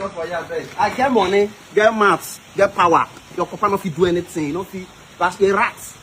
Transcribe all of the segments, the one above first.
I get money, get maths, get power. Your papa not fit do anything. You know, fit that's the rats.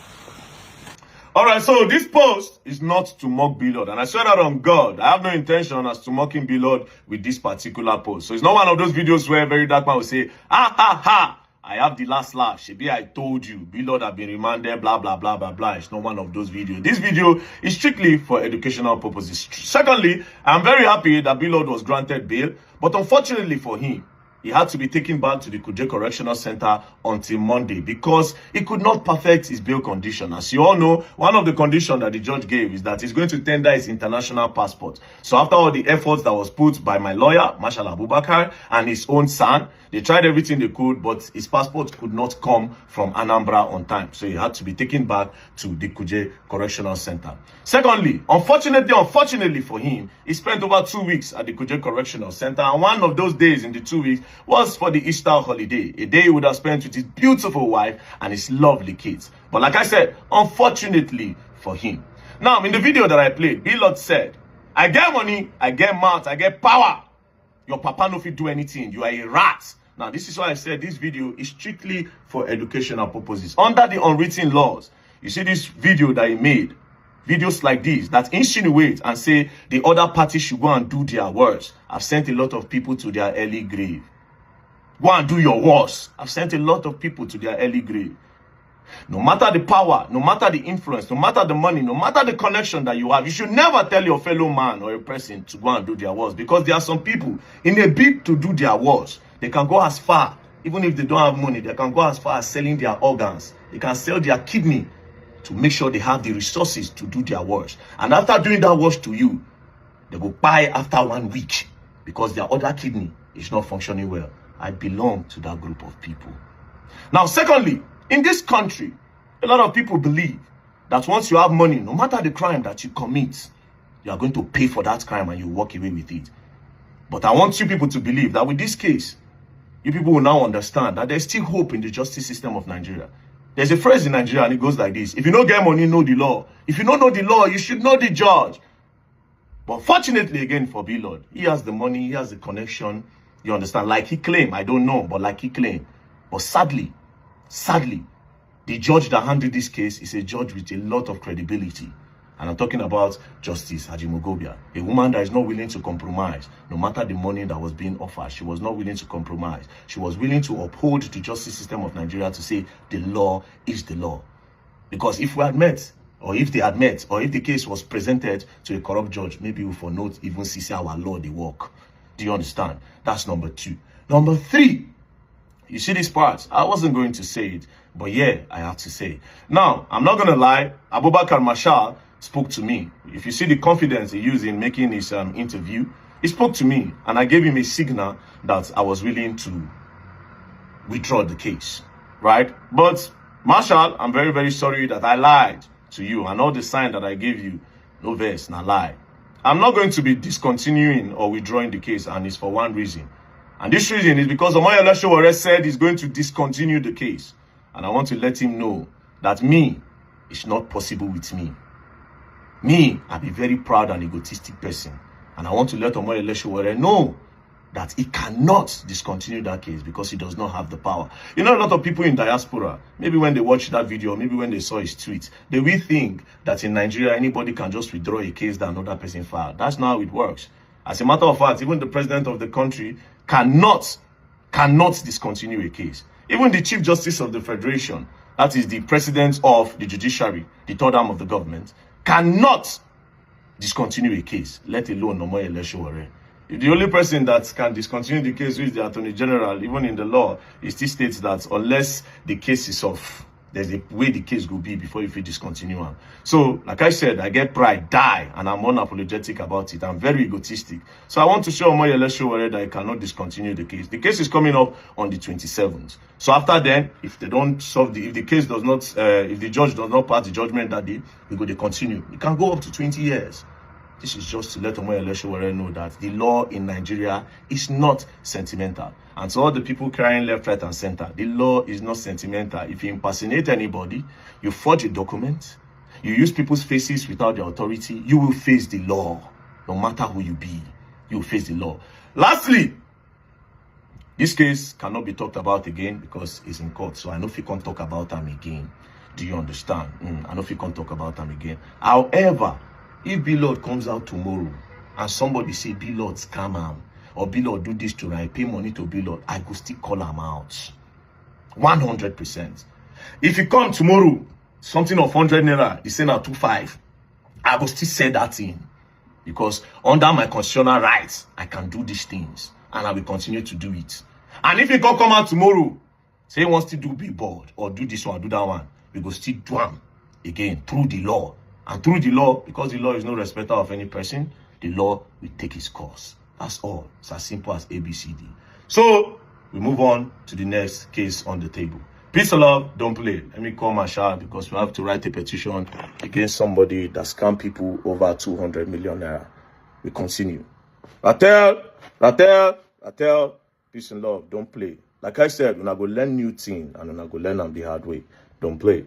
All right, so this post is not to mock Bilod, and I swear that on God, I have no intention as to mocking Bilod with this particular post. So it's not one of those videos where very dark man will say, ha ha ha, I have the last laugh. Shebi, I told you, Bilod have been remanded, blah, blah, blah, blah, blah. It's not one of those videos. This video is strictly for educational purposes. Secondly, I'm very happy that Bilod was granted bail, but unfortunately for him, he had to be taken back to the Kuje Correctional Center until Monday because he could not perfect his bail condition. As you all know, one of the conditions that the judge gave is that he's going to tender his international passport. So after all the efforts that was put by my lawyer, Marshal Abubakar, and his own son, they tried everything they could, but his passport could not come from Anambra on time. So he had to be taken back to the Kuje Correctional Center. Secondly, unfortunately for him, he spent over 2 weeks at the Kuje Correctional Center. And one of those days in the 2 weeks was for the Easter holiday, a day he would have spent with his beautiful wife and his lovely kids. But like I said, unfortunately for him. Now, in the video that I played, Bilod said, I get money, I get mouth, I get power. Your papa no fit do anything. You are a rat. Now, this is why I said this video is strictly for educational purposes. Under the unwritten laws, you see this video that he made, videos like this that insinuate and say the other party should go and do their worst. I've sent a lot of people to their early grave. Go and do your worst. I've sent a lot of people to their early grave. No matter the power, no matter the influence, no matter the money, no matter the connection that you have, you should never tell your fellow man or a person to go and do their worst. Because there are some people, in a bid to do their worst, they can go as far, even if they don't have money, they can go as far as selling their organs. They can sell their kidney to make sure they have the resources to do their worst. And after doing that worst to you, they will buy after 1 week because their other kidney is not functioning well. I belong to that group of people. Now, secondly, in this country, a lot of people believe that once you have money, no matter the crime that you commit, you are going to pay for that crime and you walk away with it. But I want you people to believe that with this case, you people will now understand that there's still hope in the justice system of Nigeria. There's a phrase in Nigeria and it goes like this: if you don't get money, know the law. If you don't know the law, you should know the judge. But fortunately, again, for Bilod, he has the money, he has the connection. You understand? Like he claimed, I don't know, but like he claimed. But sadly, the judge that handled this case is a judge with a lot of credibility. And I'm talking about Justice Ajimogobia, a woman that is not willing to compromise. No matter the money that was being offered, she was not willing to compromise. She was willing to uphold the justice system of Nigeria to say the law is the law. Because if we had met, or if they had met, or if the case was presented to a corrupt judge, maybe we will not even see our law they work. Do you understand? That's number 2. Number 3, you see this part? I wasn't going to say it, but yeah, I have to say it. Now, I'm not going to lie, Abubakar Marshal spoke to me. If you see the confidence he used in making his interview, he spoke to me and I gave him a signal that I was willing to withdraw the case, right? But Marshal, I'm very, very sorry that I lied to you, and all the sign that I gave you, no verse, no lie. I'm not going to be discontinuing or withdrawing the case, and it's for one reason. And this reason is because Omoyele Sowore said he's going to discontinue the case. And I want to let him know that me, it's not possible with me. Me, I'm a very proud and egotistic person. And I want to let Omoyele Sowore know that he cannot discontinue that case because he does not have the power. You know, a lot of people in diaspora, maybe when they watch that video, maybe when they saw his tweet, they will think that in Nigeria, anybody can just withdraw a case that another person filed. That's not how it works. As a matter of fact, even the president of the country cannot discontinue a case. Even the Chief Justice of the Federation, that is the president of the judiciary, the third arm of the government, cannot discontinue a case, let alone Omoyele Sowore. The only person that can discontinue the case is the Attorney General. Even in the law, it still states that unless the case is off, there's a way the case will be before you feel discontinue. So, like I said, I get pride, and I'm unapologetic about it. I'm very egotistic. So I want to show Omoyele Sowore that I cannot discontinue the case. The case is coming up on the 27th. So after then, if they don't solve if the case does not, if the judge does not pass the judgment that day, we go to continue. It can go up to 20 years. This is just to let Omoyele Sowore know that the law in Nigeria is not sentimental. And to all the people crying left, right, and center, the law is not sentimental. If you impersonate anybody, you forge a document, you use people's faces without the authority, you will face the law. No matter who you be, you will face the law. Lastly, This case cannot be talked about again because it's in court. So I know if you can't talk about them again. Do you understand? I know if you can't talk about them again. However, if Blord comes out tomorrow and somebody say Blord scam him or Blord do this to I pay money to Blord, I go still call him out. 100%. If you come tomorrow, something of 100 naira, you say now 25, I will still say that thing. Because under my constitutional rights, I can do these things. And I will continue to do it. And if you come out tomorrow, say he wants to do billboard or do this one or do that one, we go still do them again through the law. And through the law, because the law is no respecter of any person, the law will take its course. That's all. It's as simple as ABCD. So, we move on to the next case on the table. Peace and love, don't play. Let me call Marshall because we have to write a petition against somebody that scammed people over 200 million naira. We continue. Ratel, peace and love, don't play. Like I said, when I go learn new thing and when I go learn them the hard way, don't play.